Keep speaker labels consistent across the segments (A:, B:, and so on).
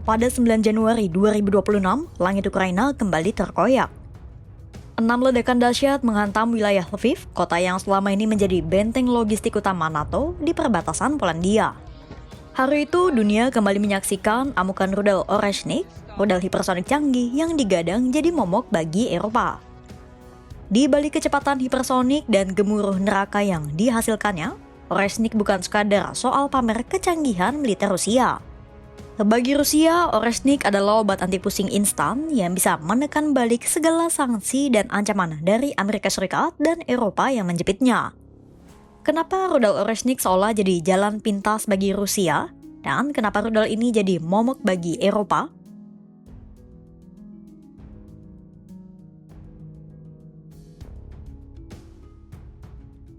A: Pada 9 Januari 2026, langit Ukraina kembali terkoyak. 6 ledakan dahsyat menghantam wilayah Lviv, kota yang selama ini menjadi benteng logistik utama NATO di perbatasan Polandia. Hari itu, dunia kembali menyaksikan amukan rudal Oreshnik, rudal hipersonik canggih yang digadang jadi momok bagi Eropa. Di balik kecepatan hipersonik dan gemuruh neraka yang dihasilkannya, Oreshnik bukan sekadar soal pamer kecanggihan militer Rusia. Bagi Rusia, Oreshnik adalah obat anti pusing instan yang bisa menekan balik segala sanksi dan ancaman dari Amerika Serikat dan Eropa yang menjepitnya. Kenapa rudal Oreshnik seolah jadi jalan pintas bagi Rusia, dan kenapa rudal ini jadi momok bagi Eropa?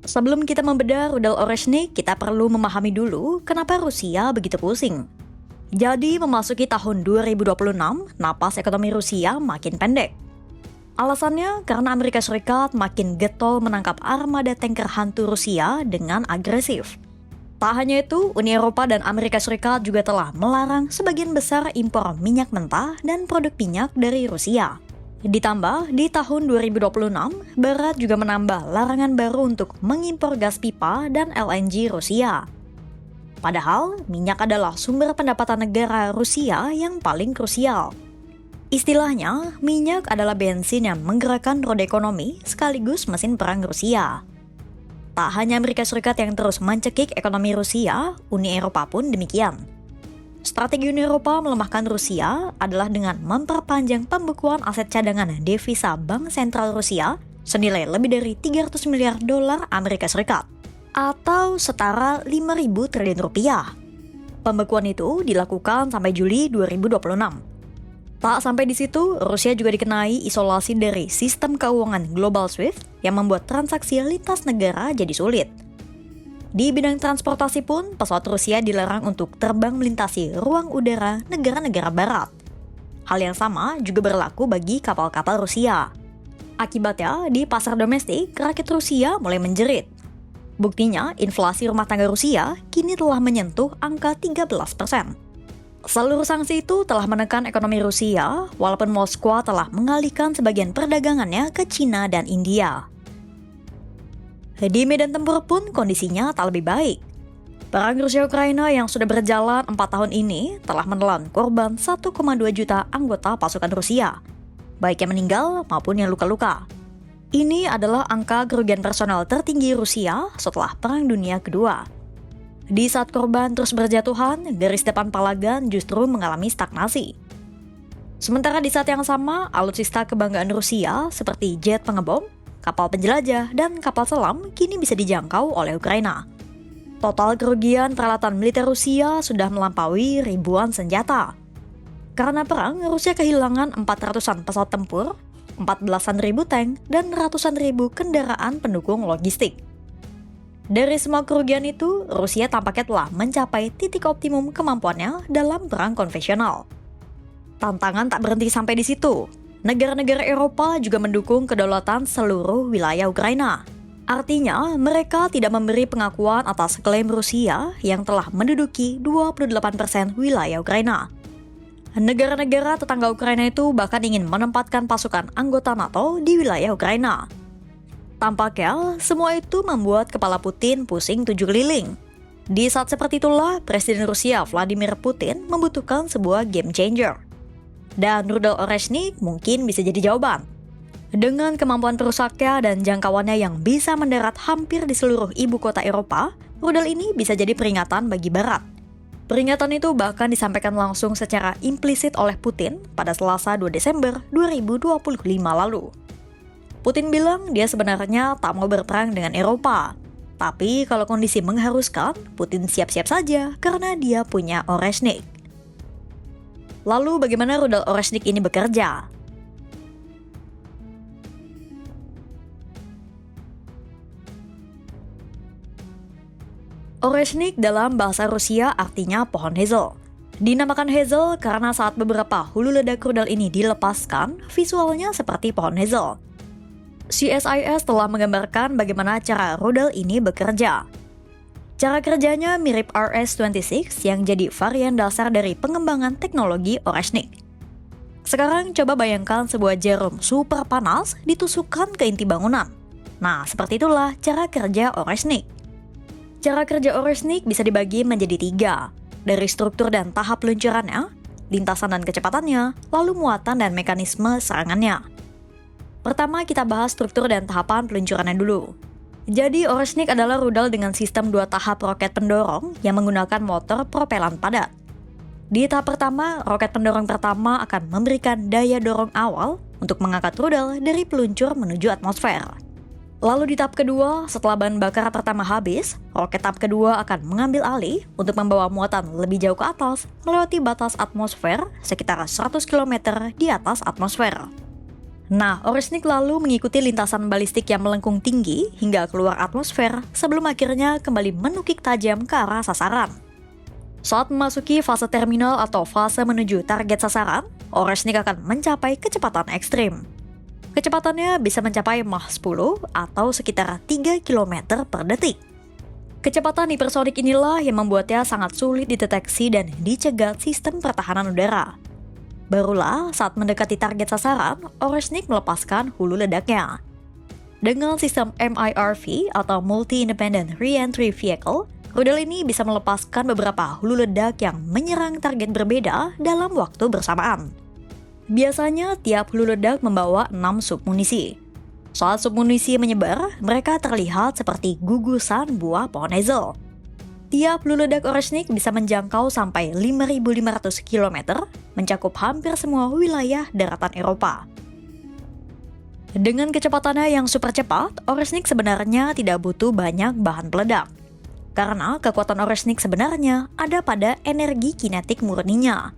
A: Sebelum kita membedah rudal Oreshnik, kita perlu memahami dulu kenapa Rusia begitu pusing. Jadi, memasuki tahun 2026, napas ekonomi Rusia makin pendek. Alasannya karena Amerika Serikat makin getol menangkap armada tanker hantu Rusia dengan agresif. Tak hanya itu, Uni Eropa dan Amerika Serikat juga telah melarang sebagian besar impor minyak mentah dan produk minyak dari Rusia. Ditambah, di tahun 2026, Barat juga menambah larangan baru untuk mengimpor gas pipa dan LNG Rusia. Padahal, minyak adalah sumber pendapatan negara Rusia yang paling krusial. Istilahnya, minyak adalah bensin yang menggerakkan roda ekonomi sekaligus mesin perang Rusia. Tak hanya Amerika Serikat yang terus mencekik ekonomi Rusia, Uni Eropa pun demikian. Strategi Uni Eropa melemahkan Rusia adalah dengan memperpanjang pembekuan aset cadangan devisa Bank Sentral Rusia senilai lebih dari 300 miliar dolar Amerika Serikat. Atau setara 5.000 triliun rupiah. Pembekuan itu dilakukan sampai Juli 2026. Tak sampai di situ, Rusia juga dikenai isolasi dari sistem keuangan global SWIFT yang membuat transaksi lintas negara jadi sulit. Di bidang transportasi pun, pesawat Rusia dilarang untuk terbang melintasi ruang udara negara-negara barat. Hal yang sama juga berlaku bagi kapal-kapal Rusia. Akibatnya, di pasar domestik, rakyat Rusia mulai menjerit. Buktinya, inflasi rumah tangga Rusia kini telah menyentuh angka 13%. Seluruh sanksi itu telah menekan ekonomi Rusia, walaupun Moskwa telah mengalihkan sebagian perdagangannya ke Cina dan India. Di medan tempur pun kondisinya tak lebih baik. Perang Rusia-Ukraina yang sudah berjalan 4 tahun ini telah menelan korban 1,2 juta anggota pasukan Rusia, baik yang meninggal maupun yang luka-luka. Ini adalah angka kerugian personal tertinggi Rusia setelah Perang Dunia Kedua. Di saat korban terus berjatuhan, garis depan palagan justru mengalami stagnasi. Sementara di saat yang sama, alutsista kebanggaan Rusia seperti jet pengebom, kapal penjelajah, dan kapal selam kini bisa dijangkau oleh Ukraina. Total kerugian peralatan militer Rusia sudah melampaui ribuan senjata. Karena perang, Rusia kehilangan 400-an pesawat tempur, 14-an ribu tank, dan ratusan ribu kendaraan pendukung logistik. Dari semua kerugian itu, Rusia tampaknya telah mencapai titik optimum kemampuannya dalam perang konvensional. Tantangan tak berhenti sampai di situ. Negara-negara Eropa juga mendukung kedaulatan seluruh wilayah Ukraina. Artinya, mereka tidak memberi pengakuan atas klaim Rusia yang telah menduduki 28% wilayah Ukraina. Negara-negara tetangga Ukraina itu bahkan ingin menempatkan pasukan anggota NATO di wilayah Ukraina. Tampaknya, semua itu membuat kepala Putin pusing 7 keliling. Di saat seperti itulah, Presiden Rusia Vladimir Putin membutuhkan sebuah game changer. Dan rudal Oreshnik mungkin bisa jadi jawaban. Dengan kemampuan perusaknya dan jangkauannya yang bisa mendarat hampir di seluruh ibu kota Eropa, rudal ini bisa jadi peringatan bagi Barat. Peringatan itu bahkan disampaikan langsung secara implisit oleh Putin pada Selasa 2 Desember 2025 lalu. Putin bilang dia sebenarnya tak mau berperang dengan Eropa. Tapi kalau kondisi mengharuskan, Putin siap-siap saja karena dia punya Oreshnik. Lalu bagaimana rudal Oreshnik ini bekerja? Oreshnik dalam bahasa Rusia artinya pohon hazel. Dinamakan hazel karena saat beberapa hulu ledak rudal ini dilepaskan, visualnya seperti pohon hazel. CSIS telah menggambarkan bagaimana cara rudal ini bekerja. Cara kerjanya mirip RS-26 yang jadi varian dasar dari pengembangan teknologi Oreshnik. Sekarang coba bayangkan sebuah jarum super panas ditusukkan ke inti bangunan. Nah, seperti itulah cara kerja Oreshnik. Cara kerja Oreshnik bisa dibagi menjadi 3, dari struktur dan tahap peluncurannya, lintasan dan kecepatannya, lalu muatan dan mekanisme serangannya. Pertama, kita bahas struktur dan tahapan peluncurannya dulu. Jadi, Oreshnik adalah rudal dengan sistem 2 tahap roket pendorong yang menggunakan motor propelan padat. Di tahap pertama, roket pendorong pertama akan memberikan daya dorong awal untuk mengangkat rudal dari peluncur menuju atmosfer. Lalu di tahap kedua, setelah bahan bakar pertama habis, roket tahap kedua akan mengambil alih untuk membawa muatan lebih jauh ke atas melewati batas atmosfer sekitar 100 km di atas atmosfer. Nah, Oreshnik lalu mengikuti lintasan balistik yang melengkung tinggi hingga keluar atmosfer sebelum akhirnya kembali menukik tajam ke arah sasaran. Saat memasuki fase terminal atau fase menuju target sasaran, Oreshnik akan mencapai kecepatan ekstrim. Kecepatannya bisa mencapai Mach 10 atau sekitar 3 km per detik. Kecepatan hipersonik inilah yang membuatnya sangat sulit dideteksi dan dicegat sistem pertahanan udara. Barulah saat mendekati target sasaran, Oreshnik melepaskan hulu ledaknya. Dengan sistem MIRV atau Multi Independent Re-Entry Vehicle, rudal ini bisa melepaskan beberapa hulu ledak yang menyerang target berbeda dalam waktu bersamaan. Biasanya tiap hulu ledak membawa 6 submunisi. Saat submunisi menyebar, mereka terlihat seperti gugusan buah pohon hazel. Tiap hulu ledak Oreshnik bisa menjangkau sampai 5.500 km, mencakup hampir semua wilayah daratan Eropa. Dengan kecepatannya yang super cepat, Oreshnik sebenarnya tidak butuh banyak bahan peledak. Karena kekuatan Oreshnik sebenarnya ada pada energi kinetik murninya.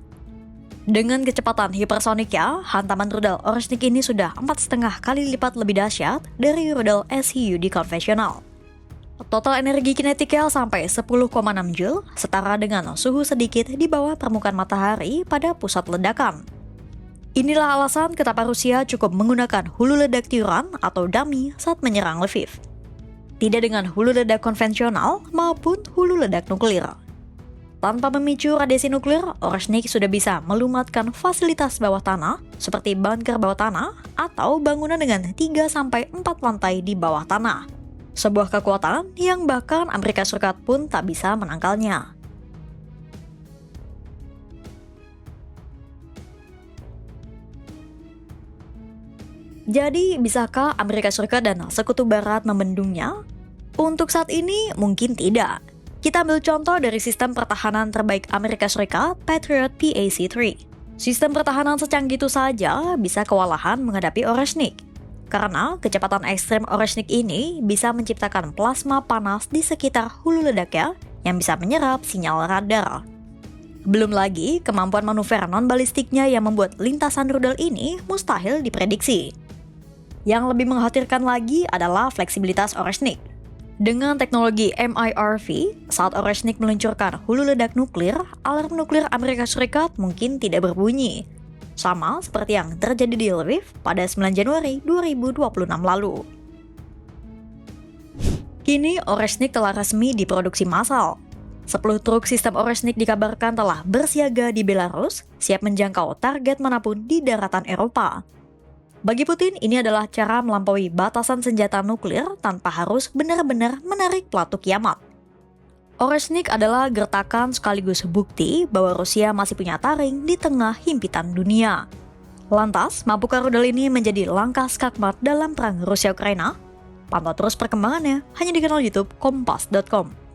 A: Dengan kecepatan hipersoniknya, hantaman rudal Oreshnik ini sudah 4,5 kali lipat lebih dahsyat dari rudal SHUD konvensional. Total energi kinetiknya sampai 10,6 Joule, setara dengan suhu sedikit di bawah permukaan matahari pada pusat ledakan. Inilah alasan kenapa Rusia cukup menggunakan hulu ledak tiuran atau dummy saat menyerang Lviv. Tidak dengan hulu ledak konvensional maupun hulu ledak nuklir. Tanpa memicu radiasi nuklir, Oreshnik sudah bisa melumatkan fasilitas bawah tanah seperti bunker bawah tanah atau bangunan dengan 3-4 lantai di bawah tanah. Sebuah kekuatan yang bahkan Amerika Serikat pun tak bisa menangkalnya. Jadi, bisakah Amerika Serikat dan Sekutu Barat membendungnya? Untuk saat ini, mungkin tidak. Kita ambil contoh dari sistem pertahanan terbaik Amerika Serikat, Patriot PAC-3. Sistem pertahanan secanggih itu saja bisa kewalahan menghadapi Oreshnik. Karena kecepatan ekstrem Oreshnik ini bisa menciptakan plasma panas di sekitar hulu ledaknya yang bisa menyerap sinyal radar. Belum lagi kemampuan manuver non-balistiknya yang membuat lintasan rudal ini mustahil diprediksi. Yang lebih mengkhawatirkan lagi adalah fleksibilitas Oreshnik. Dengan teknologi MIRV, saat Oreshnik meluncurkan hulu ledak nuklir, alarm nuklir Amerika Serikat mungkin tidak berbunyi. Sama seperti yang terjadi di Lviv pada 9 Januari 2026 lalu. Kini Oreshnik telah resmi diproduksi massal. 10 truk sistem Oreshnik dikabarkan telah bersiaga di Belarus, siap menjangkau target manapun di daratan Eropa. Bagi Putin, ini adalah cara melampaui batasan senjata nuklir tanpa harus benar-benar menarik pelatuk kiamat. Oreshnik adalah gertakan sekaligus bukti bahwa Rusia masih punya taring di tengah himpitan dunia. Lantas, mampukah rudal ini menjadi langkah skakmat dalam perang Rusia-Ukraina? Pantau terus perkembangannya hanya di kanal YouTube Kompas.com.